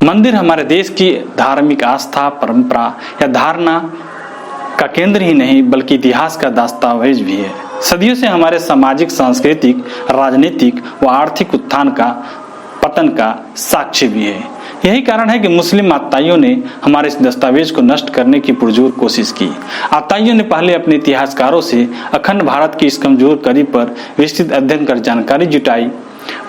मंदिर हमारे देश की धार्मिक आस्था, परंपरा या धारणा का केंद्र ही नहीं बल्कि इतिहास का दस्तावेज भी है। सदियों से हमारे सामाजिक, सांस्कृतिक, राजनीतिक व आर्थिक उत्थान का, पतन का साक्षी भी है। यही कारण है कि मुस्लिम आताइयों ने हमारे इस दस्तावेज को नष्ट करने की पुरजोर कोशिश की। आताइयों ने पहले अपने इतिहासकारों से अखंड भारत की इस कमजोर कड़ी पर विस्तृत अध्ययन कर जानकारी जुटाई।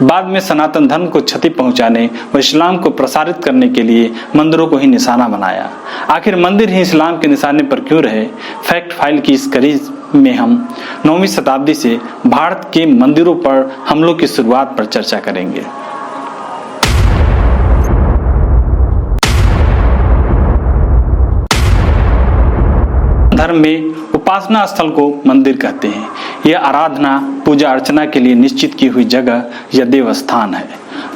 बाद में सनातन धर्म को क्षति पहुंचाने व इस्लाम को प्रसारित करने के लिए मंदिरों को ही निशाना बनाया। आखिर मंदिर ही इस्लाम के निशाने पर क्यों रहे? फैक्ट फाइल की इस कड़ी में हम 9वीं शताब्दी से भारत के मंदिरों पर हमलों की शुरुआत पर चर्चा करेंगे। धर्म में उपासना स्थल को मंदिर कहते हैं। यह आराधना, पूजा अर्चना के लिए निश्चित की हुई जगह या देवस्थान है।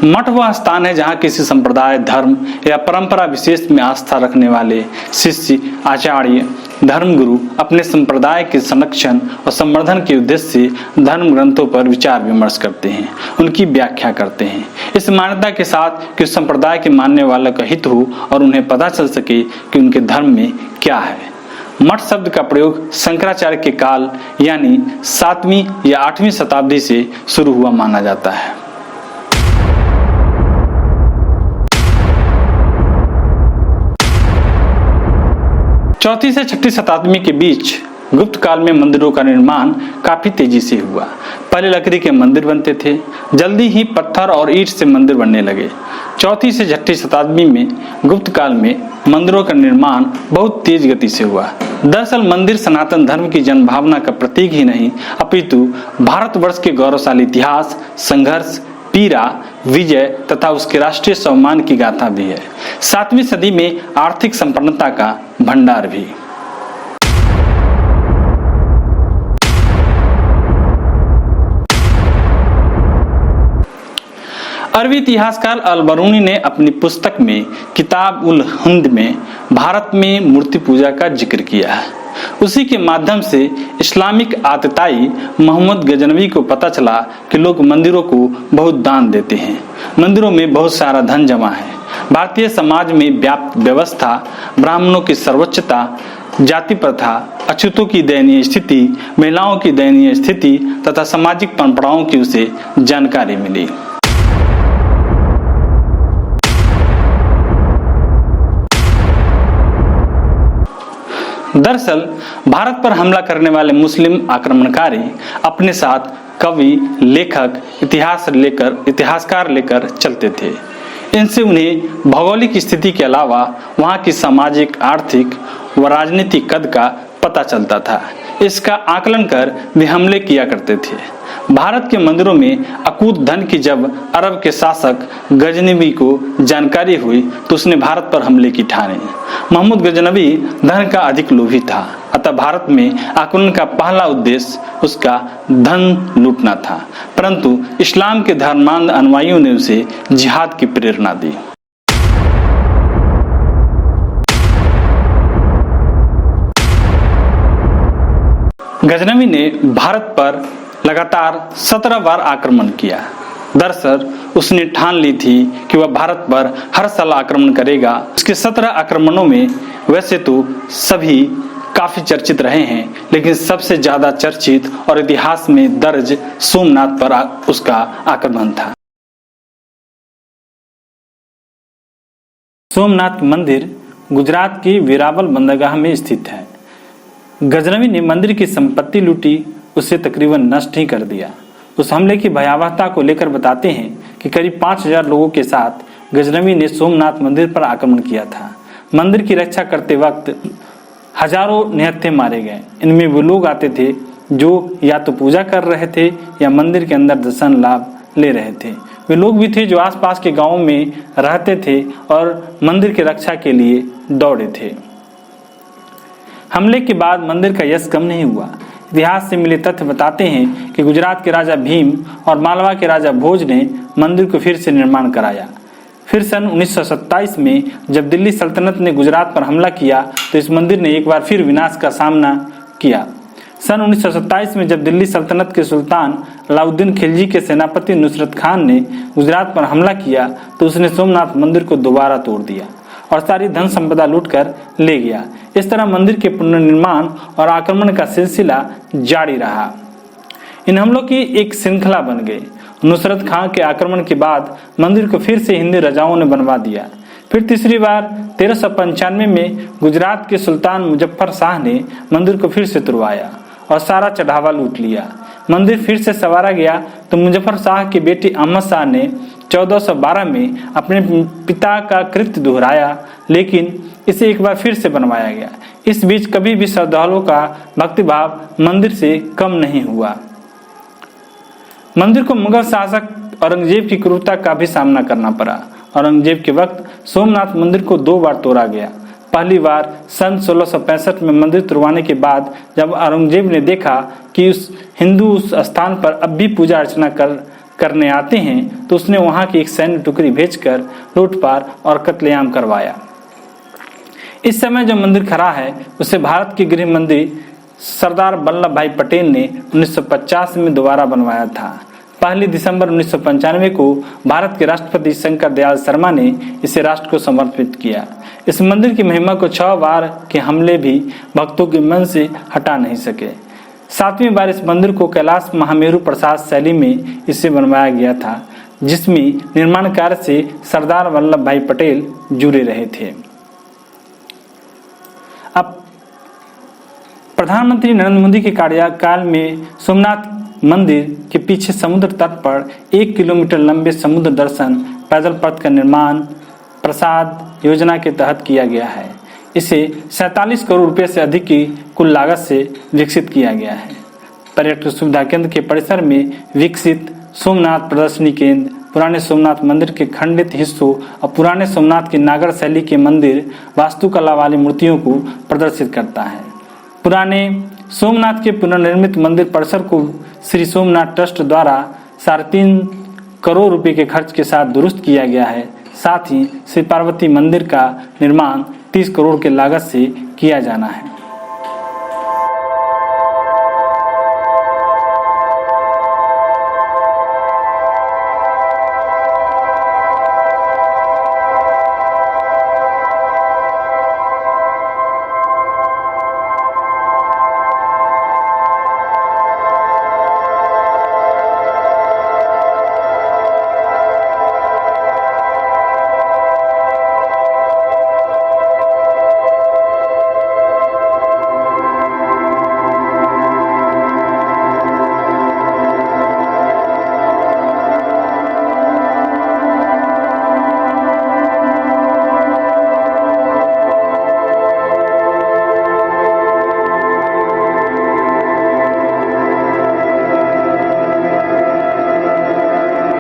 मठ वह स्थान है जहाँ किसी संप्रदाय, धर्म या परंपरा विशेष में आस्था रखने वाले शिष्य, आचार्य, धर्मगुरु अपने संप्रदाय के संरक्षण और संवर्धन के उद्देश्य से धर्म ग्रंथों पर विचार विमर्श करते हैं, उनकी व्याख्या करते हैं, इस मान्यता के साथ कि उस संप्रदाय के मानने वालों का हित हो और उन्हें पता चल सके कि उनके धर्म में क्या है। मठ शब्द का प्रयोग शंकराचार्य के काल यानी 7वीं या 8वीं शताब्दी से शुरू हुआ माना जाता है। चौथी से 6वीं शताब्दी के बीच गुप्त काल में मंदिरों का निर्माण काफी तेजी से हुआ। पहले लकड़ी के मंदिर बनते थे, जल्दी ही पत्थर और ईंट से मंदिर बनने लगे। चौथी से 6वीं शताब्दी में गुप्त काल में मंदिरों का निर्माण बहुत तेज गति से हुआ। दरअसल मंदिर सनातन धर्म की जनभावना का प्रतीक ही नहीं अपितु भारतवर्ष के गौरवशाली इतिहास, संघर्ष, पीड़ा, विजय तथा उसके राष्ट्रीय सम्मान की गाथा भी है। 7वीं सदी में आर्थिक संपन्नता का भंडार भी। अरबी इतिहासकार अल-बरूनी ने अपनी पुस्तक में किताब उल हिंद में भारत में मूर्ति पूजा का जिक्र किया है। उसी के माध्यम से इस्लामिक आतताई मोहम्मद गजनवी को पता चला कि लोग मंदिरों को बहुत दान देते हैं, मंदिरों में बहुत सारा धन जमा है। भारतीय समाज में व्याप्त व्यवस्था, ब्राह्मणों की सर्वोच्चता, जाति प्रथा, अछूतों की दयनीय स्थिति, महिलाओं की दयनीय स्थिति तथा सामाजिक परंपराओं की उसे जानकारी मिली। दरअसल भारत पर हमला करने वाले मुस्लिम आक्रमणकारी अपने साथ कवि, लेखक, इतिहासकार लेकर चलते थे। इनसे उन्हें भौगोलिक स्थिति के अलावा वहां की सामाजिक, आर्थिक व राजनीतिक कद का पता चलता था। इसका आकलन कर वे हमले किया करते थे। भारत के मंदिरों में अकूत धन की जब अरब के शासक गजनवी को जानकारी हुई तो उसने भारत पर हमले की ठानी। मोहम्मद गजनवी धन का अधिक लोभी था, अतः भारत में आक्रमण का पहला उद्देश्य उसका धन लूटना था। परंतु इस्लाम के धर्मांध अनुयायियों ने उसे जिहाद की प्रेरणा दी। गजनवी ने भारत पर लगातार 17 बार आक्रमण किया। दरअसल उसने ठान ली थी कि वह भारत पर हर साल आक्रमण करेगा। उसके 17 आक्रमणों में वैसे तो सभी काफी चर्चित रहे हैं, लेकिन सबसे ज्यादा चर्चित और इतिहास में दर्ज सोमनाथ पर उसका आक्रमण था। सोमनाथ मंदिर गुजरात की वेरावल बंदरगाह में स्थित है। गजनवी ने मंदिर की संपत्ति लूटी, उसे तकरीबन नष्ट ही कर दिया। उस हमले की भयावहता को लेकर बताते हैं कि करीब 5000 लोगों के साथ गजनवी ने सोमनाथ मंदिर पर आक्रमण किया था। मंदिर की रक्षा करते वक्त हजारों निहत्थे मारे गए। इनमें वो लोग आते थे जो या तो पूजा कर रहे थे या मंदिर के अंदर दर्शन लाभ ले रहे थे। वे लोग भी थे जो आसपास के गांवों में रहते थे और मंदिर की रक्षा के लिए दौड़े थे। हमले के बाद मंदिर का यश कम नहीं हुआ। इतिहास से मिले तथ्य बताते हैं कि गुजरात के राजा भीम और मालवा के राजा भोज ने मंदिर को फिर से निर्माण कराया। फिर सन 1927 में जब दिल्ली सल्तनत ने गुजरात पर हमला किया तो इस मंदिर ने एक बार फिर विनाश का सामना किया। सन 1927 में जब दिल्ली सल्तनत के सुल्तान अलाउद्दीन खिलजी के सेनापति नुसरत खान ने गुजरात पर हमला किया तो उसने सोमनाथ मंदिर को दोबारा तोड़ दिया और सारी धन संपदा लूटकर ले गया। इस तरह मंदिर के पुनर्निर्माण और आक्रमण का सिलसिला जारी रहा। इन हमलों की एक श्रृंखला बन गई। नुसरत खान के आक्रमण के बाद मंदिर को फिर से हिंदी राजाओं ने बनवा दिया। फिर तीसरी बार 1395 में गुजरात के सुल्तान मुजफ्फर शाह ने मंदिर को फिर से तुड़वाया और सारा चढ़ावा लूट लिया। मंदिर फिर से संवारा गया तो मुजफ्फर शाह की बेटी अहमद शाह ने 1412 में अपने पिता का कृत्य दोहराया, लेकिन इसे एक बार फिर से बनवाया गया। इस बीच कभी भी श्रद्धालुओं का भक्तिभाव मंदिर से कम नहीं हुआ। मंदिर को मुगल शासक औरंगजेब की क्रूरता का भी सामना करना पड़ा। औरंगजेब के वक्त सोमनाथ मंदिर को 2 बार तोड़ा गया। पहली बार सन 1665 में मंदिर तुड़वाने के बाद जब औरंगजेब ने देखा कि हिंदू उस स्थान पर अब भी पूजा अर्चना करने आते हैं तो उसने वहां की एक सैन्य टुकड़ी भेजकर लूटपाट और कत्लेआम करवाया। इस समय जो मंदिर खड़ा है उसे भारत के गृह मंत्री सरदार वल्लभ भाई पटेल ने 1950 में दोबारा बनवाया था। 1 दिसंबर 1995 को भारत के राष्ट्रपति शंकर दयाल शर्मा ने इसे राष्ट्र को समर्पित किया। इस मंदिर की महिमा को 6 बार के हमले भी भक्तों के मन से हटा नहीं सके। 7वीं बार इस मंदिर को कैलाश महामेरु प्रसाद शैली में इसे बनवाया गया था, जिसमें निर्माण कार्य से सरदार वल्लभ भाई पटेल जुड़े रहे थे। अब प्रधानमंत्री नरेंद्र मोदी के कार्यकाल में सोमनाथ मंदिर के पीछे समुद्र तट पर 1 किलोमीटर लंबे समुद्र दर्शन पैदल पथ का निर्माण प्रसाद योजना के तहत किया गया है। इसे 47 करोड़ रुपए से अधिक की कुल लागत से विकसित किया गया है। पर्यटक सुविधा केंद्र के परिसर में विकसित सोमनाथ प्रदर्शनी केंद्र पुराने सोमनाथ मंदिर के खंडित हिस्सों और पुराने सोमनाथ की नागर शैली के मंदिर वास्तुकला वाली मूर्तियों को प्रदर्शित करता है। पुराने सोमनाथ के पुनर्निर्मित मंदिर परिसर को श्री सोमनाथ ट्रस्ट द्वारा 3.5 करोड़ रुपए के खर्च के साथ दुरुस्त किया गया है। साथ ही श्री पार्वती मंदिर का निर्माण 30 करोड़ के लागत से किया जाना है।